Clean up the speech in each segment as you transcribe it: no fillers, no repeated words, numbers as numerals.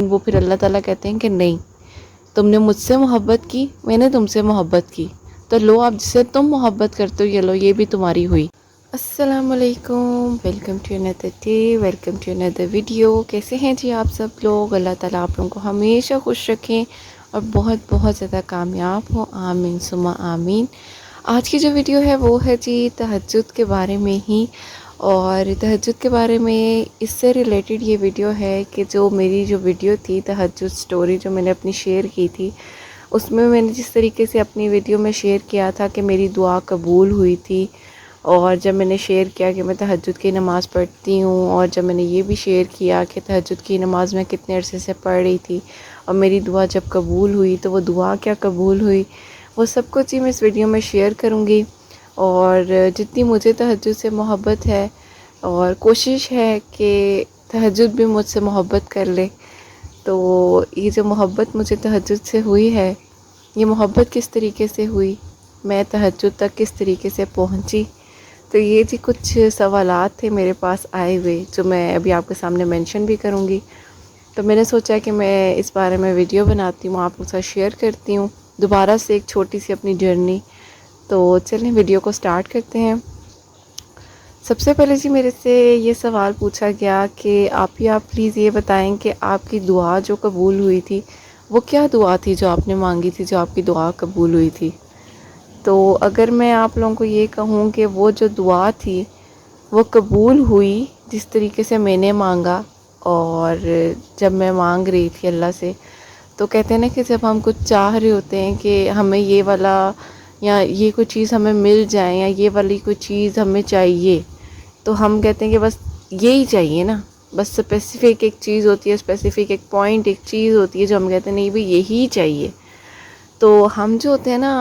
وہ پھر اللہ تعالیٰ کہتے ہیں کہ نہیں، تم نے مجھ سے محبت کی، میں نے تم سے محبت کی، تو لو آپ جس سے تم محبت کرتے ہو یہ لو، یہ بھی تمہاری ہوئی۔ السلام علیکم، welcome to another day, welcome to another video. کیسے ہیں جی آپ سب لوگ؟ اللہ تعالیٰ آپ لوگوں کو ہمیشہ خوش رکھیں اور بہت بہت زیادہ کامیاب ہوں، آمین ثم آمین۔ آج کی جو ویڈیو ہے وہ ہے جی تہجد کے بارے میں ہی، اور تہجد کے بارے میں اس سے ریلیٹڈ یہ ویڈیو ہے کہ جو میری جو ویڈیو تھی تہجد سٹوری جو میں نے اپنی شیئر کی تھی، اس میں نے جس طریقے سے اپنی ویڈیو میں شیئر کیا تھا کہ میری دعا قبول ہوئی تھی، اور جب میں نے شیئر کیا کہ میں تہجد کی نماز پڑھتی ہوں، اور جب میں نے یہ بھی شیئر کیا کہ تہجد کی نماز میں کتنے عرصے سے پڑھ رہی تھی اور میری دعا جب قبول ہوئی تو وہ دعا کیا قبول ہوئی، وہ سب کچھ ہی میں اس ویڈیو میں شیئر کروں گی۔ اور جتنی مجھے تہجد سے محبت ہے اور کوشش ہے کہ تہجد بھی مجھ سے محبت کر لے، تو یہ جو محبت مجھے تہجد سے ہوئی ہے، یہ محبت کس طریقے سے ہوئی، میں تہجد تک کس طریقے سے پہنچی، تو یہ جی کچھ سوالات تھے میرے پاس آئے ہوئے جو میں ابھی آپ کے سامنے مینشن بھی کروں گی۔ تو میں نے سوچا کہ میں اس بارے میں ویڈیو بناتی ہوں، آپ کے ساتھ شیئر کرتی ہوں دوبارہ سے ایک چھوٹی سی اپنی جرنی۔ تو چلیں ویڈیو کو سٹارٹ کرتے ہیں۔ سب سے پہلے جی میرے سے یہ سوال پوچھا گیا کہ آپ پلیز یہ بتائیں کہ آپ کی دعا جو قبول ہوئی تھی وہ کیا دعا تھی جو آپ نے مانگی تھی جو آپ کی دعا قبول ہوئی تھی۔ تو اگر میں آپ لوگوں کو یہ کہوں کہ وہ جو دعا تھی وہ قبول ہوئی جس طریقے سے میں نے مانگا، اور جب میں مانگ رہی تھی اللہ سے، تو کہتے ہیں نا کہ جب ہم کچھ چاہ رہے ہوتے ہیں کہ ہمیں یہ والا یا یہ کوئی چیز ہمیں مل جائے یا یہ والی کوئی چیز ہمیں چاہیے، تو ہم کہتے ہیں کہ بس یہی چاہیے نا، بس اسپیسیفک ایک چیز ہوتی ہے، اسپیسیفک ایک پوائنٹ ایک چیز ہوتی ہے جو ہم کہتے ہیں نہیں بھی یہی چاہیے۔ تو ہم جو ہوتے ہیں نا،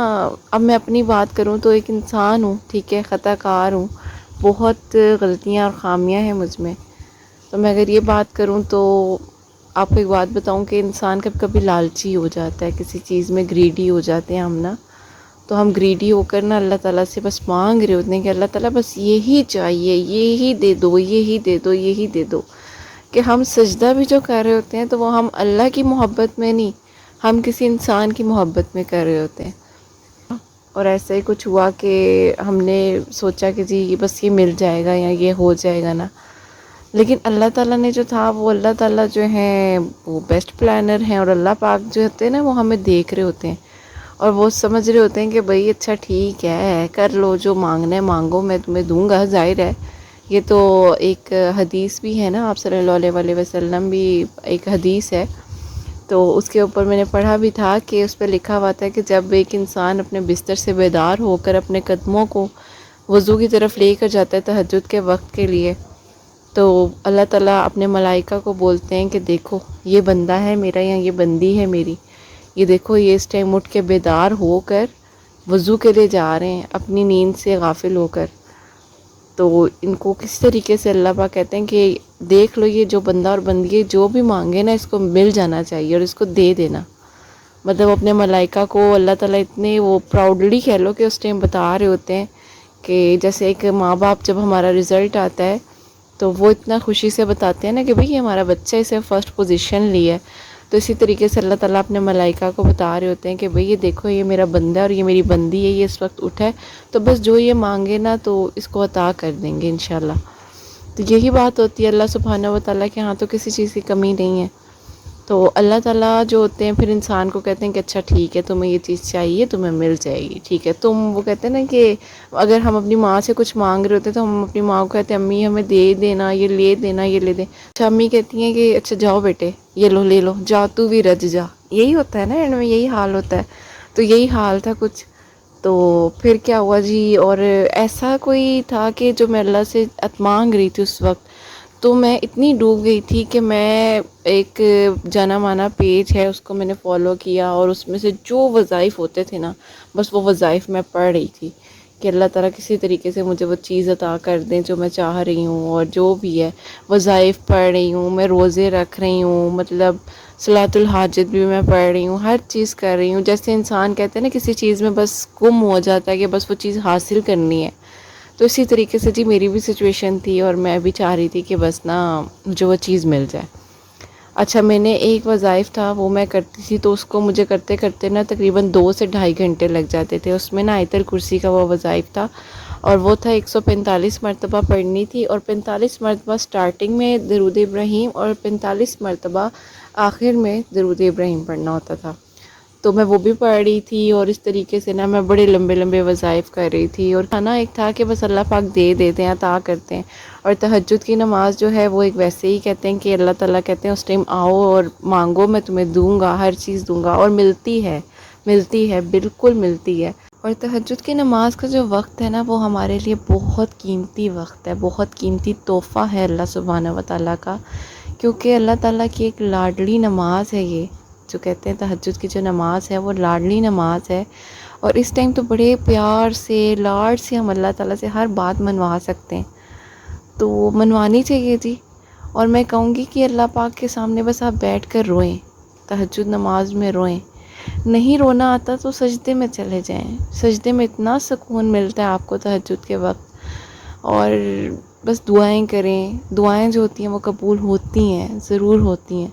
اب میں اپنی بات کروں تو ایک انسان ہوں، ٹھیک ہے، خطا کار ہوں، بہت غلطیاں اور خامیاں ہیں مجھ میں۔ تو میں اگر یہ بات کروں تو آپ کو ایک بات بتاؤں کہ انسان کبھی کبھی لالچی ہو جاتا ہے، کسی چیز میں گریڈی ہو جاتے ہیں ہم نا، تو ہم گریڈی ہو کر نا اللہ تعالیٰ سے بس مانگ رہے ہوتے ہیں کہ اللہ تعالیٰ بس یہی چاہیے، یہی دے دو، یہی دے دو، یہی دے دو، کہ ہم سجدہ بھی جو کر رہے ہوتے ہیں تو وہ ہم اللہ کی محبت میں نہیں، ہم کسی انسان کی محبت میں کر رہے ہوتے ہیں۔ اور ایسا ہی کچھ ہوا کہ ہم نے سوچا کہ جی بس یہ مل جائے گا یا یہ ہو جائے گا نا، لیکن اللہ تعالیٰ نے جو تھا وہ اللہ تعالیٰ جو ہیں وہ بیسٹ پلانر ہیں، اور اللہ پاک جو ہوتے ہیں نا وہ ہمیں دیکھ رہے ہوتے ہیں، اور وہ سمجھ رہے ہوتے ہیں کہ بھئی اچھا ٹھیک ہے، کر لو جو مانگنا ہے مانگو، میں تمہیں دوں گا، ظاہر ہے۔ یہ تو ایک حدیث بھی ہے نا، آپ صلی اللہ علیہ وسلم بھی ایک حدیث ہے، تو اس کے اوپر میں نے پڑھا بھی تھا کہ اس پہ لکھا ہوا تھا کہ جب ایک انسان اپنے بستر سے بیدار ہو کر اپنے قدموں کو وضو کی طرف لے کر جاتا ہے تہجد کے وقت کے لیے، تو اللہ تعالیٰ اپنے ملائکہ کو بولتے ہیں کہ دیکھو یہ بندہ ہے میرا یا یہ بندی ہے میری، یہ دیکھو یہ اس ٹائم اٹھ کے بیدار ہو کر وضو کے لیے جا رہے ہیں اپنی نیند سے غافل ہو کر۔ تو ان کو کس طریقے سے اللہ پاک کہتے ہیں کہ دیکھ لو یہ جو بندہ اور بندی جو بھی مانگے نا اس کو مل جانا چاہیے اور اس کو دے دینا۔ مطلب اپنے ملائکہ کو اللہ تعالیٰ اتنے وہ پراؤڈلی کہہ لو کہ اس ٹائم بتا رہے ہوتے ہیں کہ جیسے ایک ماں باپ جب ہمارا رزلٹ آتا ہے تو وہ اتنا خوشی سے بتاتے ہیں نا کہ بھئی یہ ہمارا بچہ اسے فرسٹ پوزیشن لی ہے، تو اسی طریقے سے اللہ تعالیٰ اپنے ملائکہ کو بتا رہے ہوتے ہیں کہ بھئی یہ دیکھو یہ میرا بندہ ہے اور یہ میری بندی ہے، یہ اس وقت اٹھا ہے، تو بس جو یہ مانگے نا تو اس کو عطا کر دیں گے انشاءاللہ۔ تو یہی بات ہوتی ہے، اللہ سبحانہ و تعالیٰ کے ہاں تو کسی چیز کی کمی نہیں ہے۔ تو اللہ تعالیٰ جو ہوتے ہیں پھر انسان کو کہتے ہیں کہ اچھا ٹھیک ہے تمہیں یہ چیز چاہیے تمہیں مل جائے گی، ٹھیک ہے وہ کہتے ہیں نا کہ اگر ہم اپنی ماں سے کچھ مانگ رہے ہوتے ہیں تو ہم اپنی ماں کو کہتے ہیں امی ہمیں دے دینا، یہ لے دینا، یہ لے دیں، اچھا امی کہتی ہیں کہ اچھا جاؤ بیٹے یہ لو لے لو، جا تو بھی رج جا، یہی ہوتا ہے نا اینڈ میں، یہی حال ہوتا ہے۔ تو یہی حال تھا کچھ، تو پھر کیا ہوا جی، اور ایسا کوئی تھا کہ جو میں اللہ سے مانگ رہی تھی اس وقت، تو میں اتنی ڈوب گئی تھی کہ میں ایک جانا مانا پیج ہے اس کو میں نے فالو کیا، اور اس میں سے جو وظائف ہوتے تھے نا بس وہ وظائف میں پڑھ رہی تھی کہ اللہ تعالیٰ کسی طریقے سے مجھے وہ چیز عطا کر دیں جو میں چاہ رہی ہوں، اور جو بھی ہے وظائف پڑھ رہی ہوں، میں روزے رکھ رہی ہوں، مطلب صلاۃ الحاجت بھی میں پڑھ رہی ہوں، ہر چیز کر رہی ہوں۔ جیسے انسان کہتے ہیں نا کسی چیز میں بس گم ہو جاتا ہے کہ بس وہ چیز حاصل کرنی ہے، تو اسی طریقے سے جی میری بھی سچویشن تھی، اور میں بھی چاہ رہی تھی کہ بس نا مجھے وہ چیز مل جائے۔ اچھا میں نے ایک وظائف تھا وہ میں کرتی تھی، تو اس کو مجھے کرتے کرتے نا تقریباً 2 سے 2.5 گھنٹے لگ جاتے تھے. اس میں نا آیت الکرسی کا وہ وظائف تھا، اور وہ تھا 145 مرتبہ پڑھنی تھی، اور 45 مرتبہ سٹارٹنگ میں درود ابراہیم، اور 45 مرتبہ آخر میں درود ابراہیم پڑھنا ہوتا تھا. تو میں وہ بھی پڑھ رہی تھی، اور اس طریقے سے نا میں بڑے لمبے لمبے وظائف کر رہی تھی. اور کھانا ایک تھا کہ بس اللہ پاک دے دیتے ہیں، عطا کرتے ہیں. اور تہجد کی نماز جو ہے وہ ایک ویسے ہی کہتے ہیں کہ اللہ تعالیٰ کہتے ہیں اس ٹائم آؤ اور مانگو، میں تمہیں دوں گا، ہر چیز دوں گا. اور ملتی ہے بالکل ملتی ہے. اور تہجد کی نماز کا جو وقت ہے نا وہ ہمارے لیے بہت قیمتی وقت ہے، بہت قیمتی تحفہ ہے اللہ سبحانہ و تعالیٰ کا. کیونکہ اللہ تعالیٰ کی ایک لاڈلی نماز ہے یہ، جو کہتے ہیں تہجد کی جو نماز ہے وہ لاڈلی نماز ہے. اور اس ٹائم تو بڑے پیار سے لاڈ سے ہم اللہ تعالیٰ سے ہر بات منوا سکتے ہیں، تو منوانی چاہیے جی. اور میں کہوں گی کہ اللہ پاک کے سامنے بس آپ بیٹھ کر روئیں، تہجد نماز میں روئیں. نہیں رونا آتا تو سجدے میں چلے جائیں، سجدے میں اتنا سکون ملتا ہے آپ کو تہجد کے وقت. اور بس دعائیں کریں، دعائیں جو ہوتی ہیں وہ قبول ہوتی ہیں، ضرور ہوتی ہیں.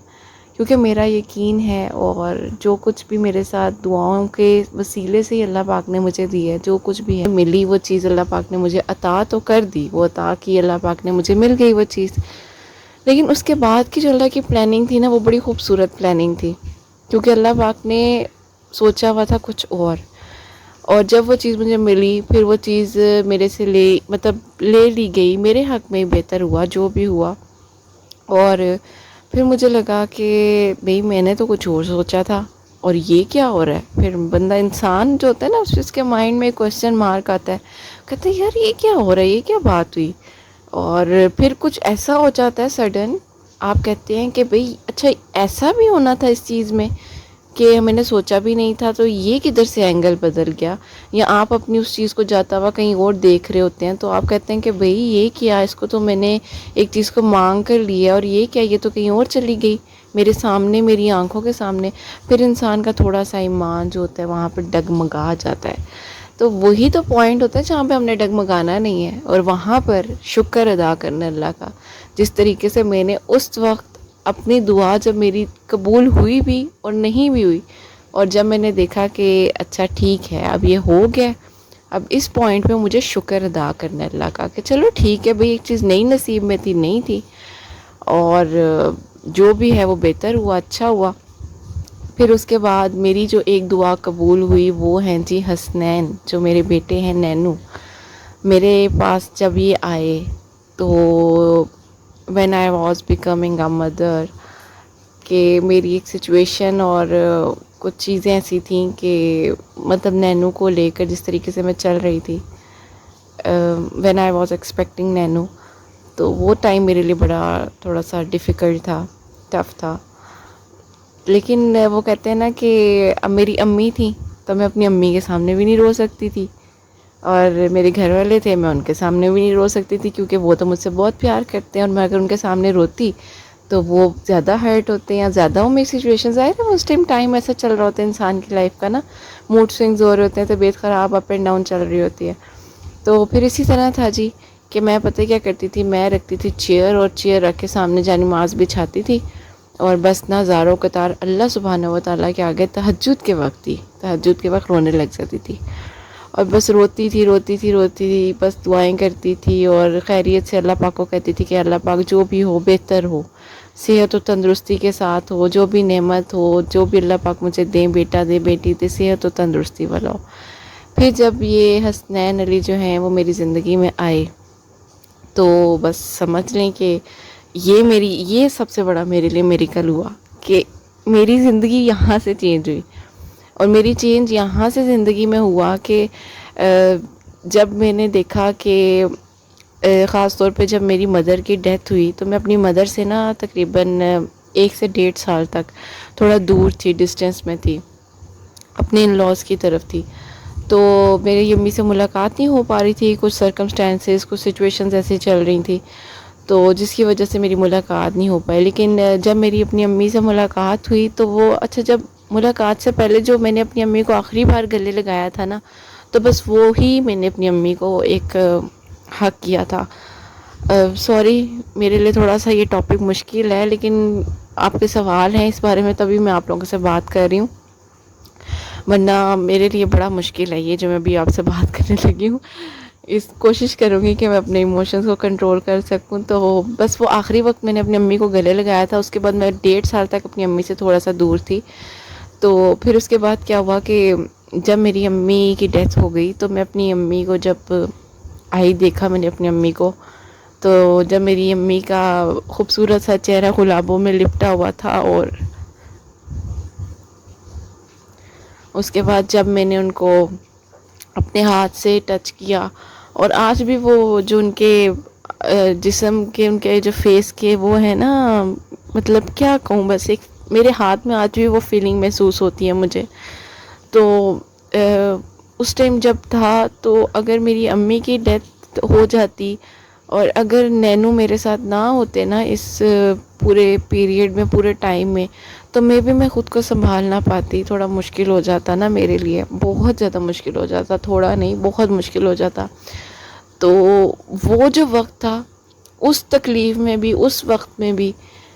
کیونکہ میرا یقین ہے، اور جو کچھ بھی میرے ساتھ دعاؤں کے وسیلے سے ہی اللہ پاک نے مجھے دی ہے، جو کچھ بھی ہے ملی وہ چیز اللہ پاک نے مجھے عطا تو کر دی، وہ عطا کی اللہ پاک نے مجھے، مل گئی وہ چیز. لیکن اس کے بعد کی جو اللہ کی پلاننگ تھی نا وہ بڑی خوبصورت پلاننگ تھی. کیونکہ اللہ پاک نے سوچا ہوا تھا کچھ اور جب وہ چیز مجھے ملی، پھر وہ چیز میرے سے لے لی گئی، میرے حق میں بہتر ہوا جو بھی ہوا. اور پھر مجھے لگا کہ بھئی میں نے تو کچھ اور سوچا تھا، اور یہ کیا ہو رہا ہے. پھر بندہ انسان جو ہوتا ہے نا اس کے مائنڈ میں کوسچن مارک آتا ہے، کہتے ہیں یار یہ کیا ہو رہا ہے، یہ کیا بات ہوئی. اور پھر کچھ ایسا ہو جاتا ہے سڈن، آپ کہتے ہیں کہ بھئی اچھا ایسا بھی ہونا تھا اس چیز میں کہ میں نے سوچا بھی نہیں تھا، تو یہ کدھر سے اینگل بدل گیا. یا آپ اپنی اس چیز کو جاتا ہوا کہیں اور دیکھ رہے ہوتے ہیں، تو آپ کہتے ہیں کہ بھئی یہ کیا، اس کو تو میں نے ایک چیز کو مانگ کر لیا، اور یہ کیا، یہ تو کہیں اور چلی گئی میرے سامنے، میری آنکھوں کے سامنے. پھر انسان کا تھوڑا سا ایمان جو ہوتا ہے وہاں پہ ڈگمگا جاتا ہے. تو وہی تو پوائنٹ ہوتا ہے جہاں پہ ہم نے ڈگمگانا نہیں ہے، اور وہاں پر شکر ادا کرنا اللہ کا. جس طریقے سے میں نے اس وقت اپنی دعا جب میری قبول ہوئی بھی اور نہیں بھی ہوئی، اور جب میں نے دیکھا کہ اچھا ٹھیک ہے اب یہ ہو گیا، اب اس پوائنٹ پہ مجھے شکر ادا کرنا اللہ کا کہ چلو ٹھیک ہے بھئی، ایک چیز نئی نصیب میں تھی، نہیں تھی، اور جو بھی ہے وہ بہتر ہوا، اچھا ہوا. پھر اس کے بعد میری جو ایک دعا قبول ہوئی وہ ہیں جی حسنین، جو میرے بیٹے ہیں نینو. میرے پاس جب یہ آئے تو when I was becoming a mother، کہ میری ایک سچویشن اور کچھ چیزیں ایسی تھیں کہ مطلب نینو کو لے کر جس طریقے سے میں چل رہی تھی when I was expecting Nano, تو وہ ٹائم میرے لیے بڑا تھوڑا سا ڈیفیکلٹ تھا، ٹف تھا. لیکن وہ کہتے ہیں نا کہ اب میری امی تھیں تو میں اپنی امی کے سامنے بھی نہیں رو سکتی تھی، اور میرے گھر والے تھے میں ان کے سامنے بھی نہیں رو سکتی تھی، کیونکہ وہ تو مجھ سے بہت پیار کرتے ہیں، اور میں اگر ان کے سامنے روتی تو وہ زیادہ ہرٹ ہوتے ہیں، یا زیادہ وہ میری سچویشن ظاہر ہے اس ٹائم ایسا چل رہا ہوتا ہے انسان کی لائف کا نا، موڈ سوئنگز ہو رہے ہوتے ہیں، طبیعت خراب اپ اینڈ ڈاؤن چل رہی ہوتی ہے. تو پھر اسی طرح تھا جی کہ میں پتہ کیا کرتی تھی، میں رکھتی تھی چیئر، اور چیئر رکھ کے سامنے جا نماز بچھاتی تھی، اور بس نہ زاروں قطار اللہ سبحانہ و تعالیٰ کے آگے تہجد کے وقت رونے لگ جاتی تھی. اور بس روتی تھی، بس دعائیں کرتی تھی، اور خیریت سے اللہ پاک کو کہتی تھی کہ اللہ پاک جو بھی ہو بہتر ہو، صحت و تندرستی کے ساتھ ہو، جو بھی نعمت ہو، جو بھی اللہ پاک مجھے دیں، بیٹا دے، بیٹی دے، صحت و تندرستی والا ہو. پھر جب یہ حسنین علی جو ہیں وہ میری زندگی میں آئے تو بس سمجھ لیں کہ یہ سب سے بڑا میرے لیے میریکل ہوا کہ میری زندگی یہاں سے چینج ہوئی. اور میری چینج یہاں سے زندگی میں ہوا کہ جب میں نے دیکھا کہ خاص طور پہ جب میری مدر کی ڈیتھ ہوئی تو میں اپنی مدر سے نا تقریباً 1 سے 1.5 سال تک تھوڑا دور تھی، ڈسٹینس میں تھی، اپنے ان لاز کی طرف تھی. تو میری امی سے ملاقات نہیں ہو پا رہی تھی، کچھ سرکمسٹانسز، کچھ سچویشنز ایسی چل رہی تھی، تو جس کی وجہ سے میری ملاقات نہیں ہو پائی. لیکن جب میری اپنی امی سے ملاقات ہوئی تو وہ جب ملاقات سے پہلے جو میں نے اپنی امی کو آخری بار گلے لگایا تھا نا، تو بس وہی میں نے اپنی امی کو ایک حق کیا تھا. سوری میرے لیے تھوڑا سا یہ ٹاپک مشکل ہے، لیکن آپ کے سوال ہیں اس بارے میں تبھی میں آپ لوگوں سے بات کر رہی ہوں، ورنہ میرے لیے بڑا مشکل ہے یہ جو میں ابھی آپ سے بات کرنے لگی ہوں. اس کوشش کروں گی کہ میں اپنے ایموشنز کو کنٹرول کر سکوں. تو بس وہ آخری وقت میں نے اپنی امی کو گلے لگایا تھا، اس کے بعد میں 1.5 سال تک اپنی امی سے تھوڑا سا دور تھی. تو پھر اس کے بعد کیا ہوا کہ جب میری امی کی ڈیتھ ہو گئی تو میں اپنی امی کو جب آئی دیکھا میں نے اپنی امی کو، تو جب میری امی کا خوبصورت سا چہرہ گلابوں میں لپٹا ہوا تھا، اور اس کے بعد جب میں نے ان کو اپنے ہاتھ سے ٹچ کیا، اور آج بھی وہ جو ان کے جسم کے ان کے جو فیس کے وہ ہے نا، مطلب کیا کہوں، بس ایک میرے ہاتھ میں آج بھی وہ فیلنگ محسوس ہوتی ہے مجھے. تو اس ٹائم جب تھا تو اگر میری امی کی ڈیتھ ہو جاتی اور اگر نینو میرے ساتھ نہ ہوتے نا اس پورے پیریڈ میں، پورے ٹائم میں، تو میں خود کو سنبھال نہ پاتی. تھوڑا مشکل ہو جاتا نا میرے لیے، بہت زیادہ مشکل ہو جاتا، تھوڑا نہیں بہت مشکل ہو جاتا. تو وہ جو وقت تھا، اس تکلیف میں بھی، اس وقت میں بھی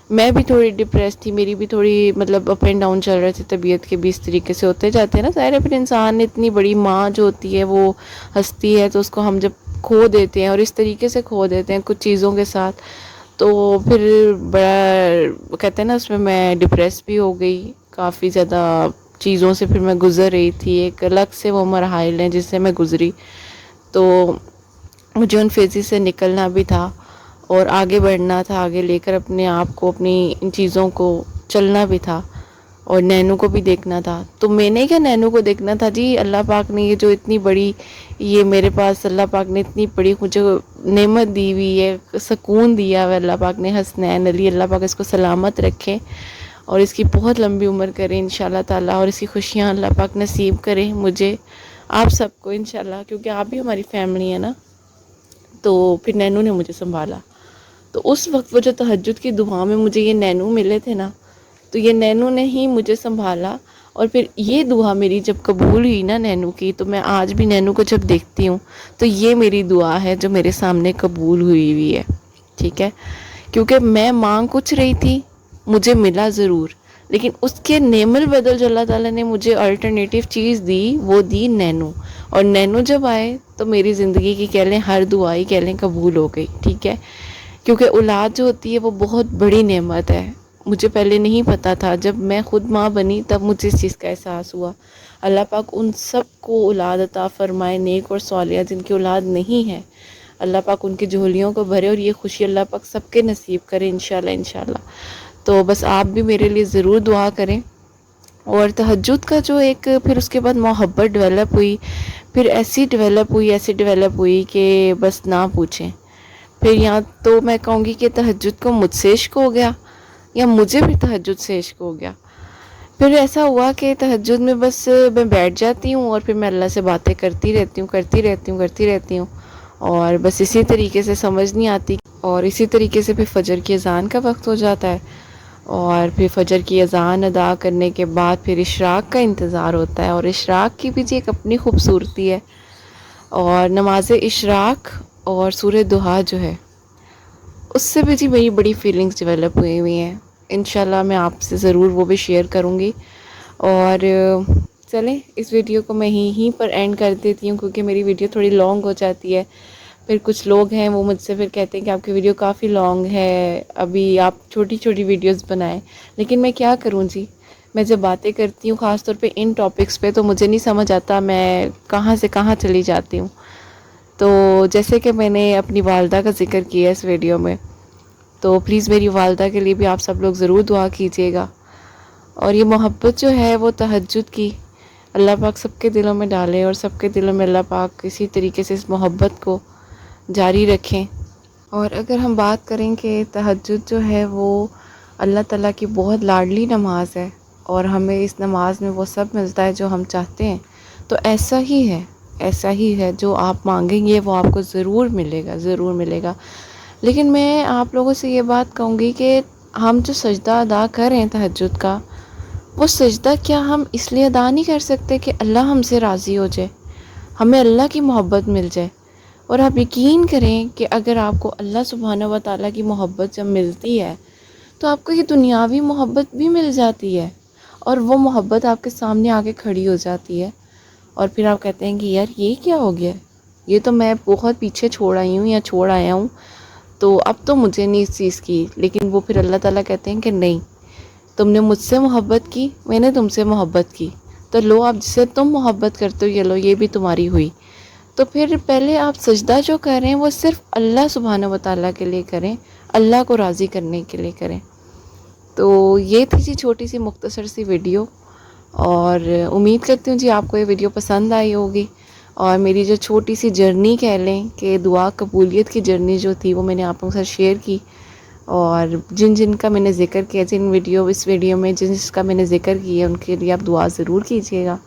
میں بھی تھوڑی ڈپریس تھی، میری بھی تھوڑی مطلب اپ اینڈ ڈاؤن چل رہے تھے طبیعت کے بھی. اس طریقے سے ہوتے جاتے ہیں نا ظاہر ہے، پھر انسان اتنی بڑی ماں جو ہوتی ہے وہ ہستی ہے، تو اس کو ہم جب کھو دیتے ہیں اور اس طریقے سے کھو دیتے ہیں کچھ چیزوں کے ساتھ، تو پھر بڑا کہتے ہیں نا اس میں ڈپریس بھی ہو گئی. کافی زیادہ چیزوں سے پھر میں گزر رہی تھی، ایک الگ سے وہ مراحل ہیں جس سے میں گزری. تو مجھے ان فیزز سے نکلنا بھی تھا اور آگے بڑھنا تھا، آگے لے کر اپنے آپ کو، اپنی ان چیزوں کو چلنا بھی تھا، اور نینو کو بھی دیکھنا تھا. تو میں نے کیا نینو کو دیکھنا تھا جی، اللہ پاک نے یہ جو اتنی بڑی، یہ میرے پاس اللہ پاک نے اتنی بڑی مجھے نعمت دی ہوئی ہے، سکون دیا ہے اللہ پاک نے. حسنین علی، اللہ پاک اس کو سلامت رکھے اور اس کی بہت لمبی عمر کرے انشاءاللہ تعالی، اور اس کی خوشیاں اللہ پاک نصیب کرے مجھے، آپ سب کو انشاءاللہ، کیونکہ آپ بھی ہماری فیملی ہے نا. تو پھر نینو نے مجھے سنبھالا. تو اس وقت وہ جو تہجد کی دعا میں مجھے یہ نینو ملے تھے نا، تو یہ نینو نے ہی مجھے سنبھالا. اور پھر یہ دعا میری جب قبول ہوئی نا نینو کی، تو میں آج بھی نینو کو جب دیکھتی ہوں تو یہ میری دعا ہے جو میرے سامنے قبول ہوئی ہے. ٹھیک ہے، کیونکہ میں مانگ کچھ رہی تھی، مجھے ملا ضرور، لیکن اس کے نعم البدل جو اللہ تعالیٰ نے مجھے الٹرنیٹیو چیز دی، وہ دی نینو. اور نینو جب آئے تو میری زندگی کی کہہ لیں ہر دعائی کہہ لیں قبول ہو گئی. ٹھیک ہے، کیونکہ اولاد جو ہوتی ہے وہ بہت بڑی نعمت ہے. مجھے پہلے نہیں پتہ تھا، جب میں خود ماں بنی تب مجھے اس چیز کا احساس ہوا. اللہ پاک ان سب کو اولاد عطا فرمائے، نیک اور صالحہ، جن کی اولاد نہیں ہے، اللہ پاک ان کی جھولیوں کو بھرے، اور یہ خوشی اللہ پاک سب کے نصیب کرے انشاءاللہ انشاءاللہ. تو بس آپ بھی میرے لیے ضرور دعا کریں. اور تہجد کا جو ایک پھر اس کے بعد محبت ڈیولپ ہوئی، پھر ایسی ڈیولپ ہوئی کہ بس نہ پوچھیں. پھر یہاں تو میں کہوں گی کہ تہجد کو مجھ سے عشق ہو گیا، یا مجھے بھی تہجد سے عشق ہو گیا. پھر ایسا ہوا کہ تہجد میں بس میں بیٹھ جاتی ہوں اور پھر میں اللہ سے باتیں کرتی رہتی ہوں، اور بس اسی طریقے سے سمجھ نہیں آتی. اور اسی طریقے سے پھر فجر کی اذان کا وقت ہو جاتا ہے، اور پھر فجر کی اذان ادا کرنے کے بعد پھر اشراق کا انتظار ہوتا ہے. اور اشراق کی بھی جی ایک اپنی خوبصورتی ہے. اور نماز اشراق اور سورہ ضحیٰ جو ہے، اس سے بھی جی میری بڑی فیلنگز ڈیولپ ہوئی ہیں. انشاءاللہ میں آپ سے ضرور وہ بھی شیئر کروں گی. اور چلیں اس ویڈیو کو میں یہیں پر اینڈ کر دیتی ہوں، کیونکہ میری ویڈیو تھوڑی لانگ ہو جاتی ہے. پھر کچھ لوگ ہیں وہ مجھ سے پھر کہتے ہیں کہ آپ کی ویڈیو کافی لانگ ہے، ابھی آپ چھوٹی چھوٹی ویڈیوز بنائیں. لیکن میں کیا کروں جی، میں جب باتیں کرتی ہوں خاص طور پہ ان ٹاپکس پہ، تو مجھے نہیں سمجھ آتا میں کہاں سے کہاں چلی جاتی ہوں. تو جیسے کہ میں نے اپنی والدہ کا ذکر کیا اس ویڈیو میں، تو پلیز میری والدہ کے لیے بھی آپ سب لوگ ضرور دعا کیجیے گا. اور یہ محبت جو ہے وہ تہجد کی اللہ پاک سب کے دلوں میں ڈالے، اور سب کے دلوں میں اللہ پاک اسی طریقے سے اس محبت کو جاری رکھیں. اور اگر ہم بات کریں کہ تہجد جو ہے وہ اللہ تعالیٰ کی بہت لاڈلی نماز ہے، اور ہمیں اس نماز میں وہ سب ملتا ہے جو ہم چاہتے ہیں، تو ایسا ہی ہے جو آپ مانگیں گے وہ آپ کو ضرور ملے گا. لیکن میں آپ لوگوں سے یہ بات کہوں گی کہ ہم جو سجدہ ادا کر رہے ہیں تہجد کا، وہ سجدہ کیا ہم اس لیے ادا نہیں کر سکتے کہ اللہ ہم سے راضی ہو جائے، ہمیں اللہ کی محبت مل جائے؟ اور آپ یقین کریں کہ اگر آپ کو اللہ سبحانہ و تعالیٰ کی محبت جب ملتی ہے تو آپ کو یہ دنیاوی محبت بھی مل جاتی ہے، اور وہ محبت آپ کے سامنے آ کے کھڑی ہو جاتی ہے، اور پھر آپ کہتے ہیں کہ یار یہ کیا ہو گیا، یہ تو میں بہت پیچھے چھوڑ آئی ہوں یا چھوڑ آیا ہوں، تو اب تو مجھے نہیں اس چیز کی۔ لیکن وہ پھر اللہ تعالیٰ کہتے ہیں کہ نہیں، تم نے مجھ سے محبت کی، میں نے تم سے محبت کی، تو لو اب جسے تم محبت کرتے ہو یہ لو، یہ بھی تمہاری ہوئی۔ تو پھر پہلے آپ سجدہ جو کر رہے ہیں وہ صرف اللہ سبحانہ و تعالیٰ کے لیے کریں، اللہ کو راضی کرنے کے لیے کریں۔ تو یہ تھی جی چھوٹی سی مختصر سی ویڈیو، اور امید کرتی ہوں جی آپ کو یہ ویڈیو پسند آئی ہوگی، اور میری جو چھوٹی سی جرنی کہہ لیں کہ دعا قبولیت کی جرنی جو تھی وہ میں نے آپ لوگوں کے ساتھ شیئر کی، اور جن کا میں نے ذکر کیا، اس ویڈیو میں جس کا میں نے ذکر کیا ان کے لیے آپ دعا ضرور کیجیے گا،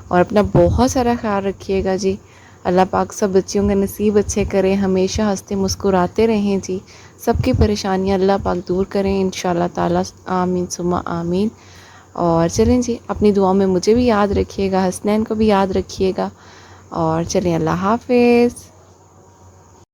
اور اپنا بہت سارا خیال رکھیے گا جی۔ اللہ پاک سب بچیوں کا نصیب اچھے کریں، ہمیشہ ہنستے مسکراتے رہیں جی، سب کی پریشانیاں اللہ پاک دور کریں انشاءاللہ تعالیٰ، آمین ثم آمین۔ اور چلیں جی اپنی دعاؤں میں مجھے بھی یاد رکھیے گا، حسنین کو بھی یاد رکھیے گا، اور چلیں اللہ حافظ۔